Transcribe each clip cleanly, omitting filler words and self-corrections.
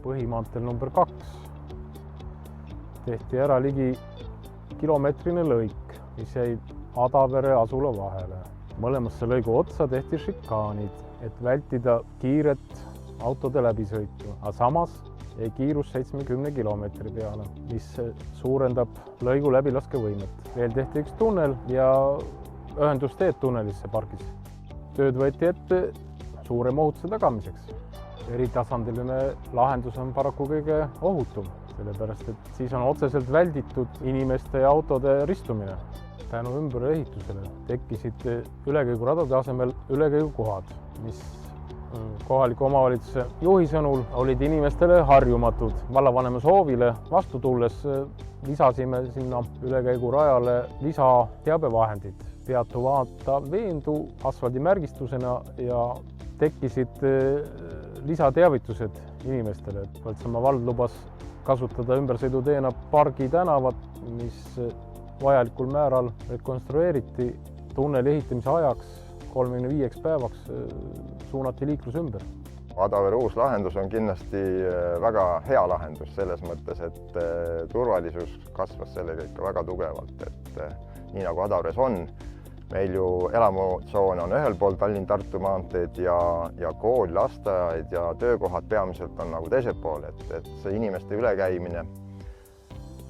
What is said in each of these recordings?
põhimaanteel number 2 tehti ära ligi kilomeetrine lõik, mis jäi Adavere asula vahele. Mõlemasse lõigu otsa tehti šikaanid, et vältida kiiret autode läbisõitu, aga samas jäi kiirus 70 kilomeetri peale, mis suurendab lõigu läbilaskevõimet. Veel tehti üks tunnel ja ühendusteed tunnelisse pargis. Tööd võeti ette suurema ohutuse tagamiseks. Eritasandiline lahendus on paraku kõige ohutum, sellepärast et siis on otseselt välditud inimeste ja autode ristumine. Tänu ümberehitusele tekkisid ülekäiguradade asemel ülekäigukohad, mis kohaliku omavalitsuse juhi sõnul olid inimestele harjumatud. Vallavanema soovile vastu tulles lisasime sinna ülekäigurajale lisateabevahendid. Peatu vaata veendu asfaldimärgistusena ja tekkisid lisateavitused inimestele. Põltsamaa vald lubas kasutada ümbersõiduteena Pargi tänavat, mis vajalikul määral rekonstrueeriti tunneli ehitamise ajaks 35 päevaks suunati liiklus ümber. Adavere uus lahendus on kindlasti väga hea lahendus selles mõttes, et turvalisus kasvas sellega ikka väga tugevalt, et nii nagu Adaveres on, meil ju elamutsoon on ühel pool Tallinn-Tartu maanteed ja kool, lasteaed ja töökohad peamiselt on nagu teisel pool, et see inimeste ülekäimine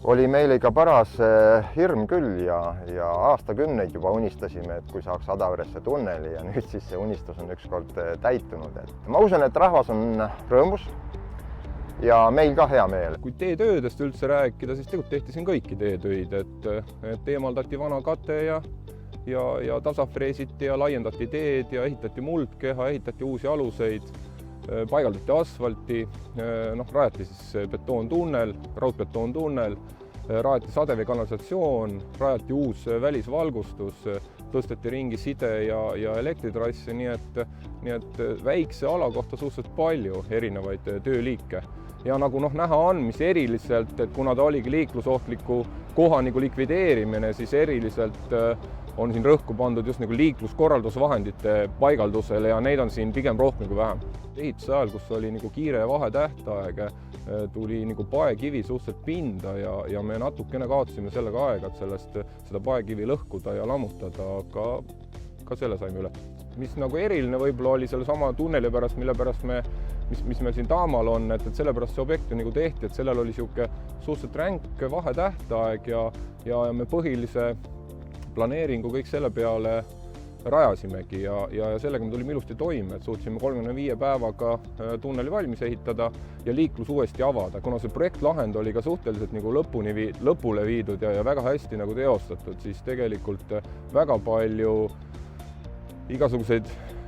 oli meil ikka paras hirm küll ja aastakümneid juba unistasime, et kui saaks Adaveresse tunneli ja nüüd siis see unistus on ükskord täitunud. Ma usun, et rahvas on rõõmus ja meil ka hea meel. Kui teetöödest üldse rääkida, siis tegelikult tehti siin kõiki teetöid, et eemaldati vana kate ja tasafreesiti ja laiendati teed ja ehitati muldkeha, ehitati uusi aluseid, paigaldati asfalti, rajati siis betoontunnel, raudbetoontunnel, rajati sadeveekanalisatsioon, rajati uus välisvalgustus, tõsteti ringi side ja elektritrasse, nii et väikse ala kohta suhteliselt palju erinevaid tööliike. Ja nagu näha on, mis eriliselt, et kuna ta oligi liiklusohtliku koha likvideerimine, siis eriliselt on siin rõhku pandud just liikluskorraldusvahendite paigaldusele ja neid on siin pigem rohkem kui vähem. Ehituse ajal, kus oli kiire vahetähtaeg, tuli paekivi suhteliselt pinda ja me natukene kaotasime sellega aega, et seda paekivi lõhkuda ja lammutada, aga ka selle saime üle. Mis eriline võib-olla oli selle sama tunneli pärast, mille pärast mis meil siin taamal on, et sellepärast see objekt ju tehti, et sellel oli suhteliselt ränk vahetähtaeg ja me põhilise planeeringu kõik selle peale rajasimegi ja sellega me tulime ilusti toime, et suutsime 35 päevaga tunneli valmis ehitada ja liiklus uuesti avada. Kuna see projektlahend oli ka suhteliselt lõpule viidud ja väga hästi teostatud, siis tegelikult väga palju igasuguseid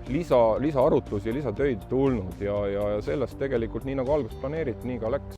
lisaarutlusi ja lisatöid tulnud ja sellest tegelikult nii nagu alguses planeeriti, nii ka läks.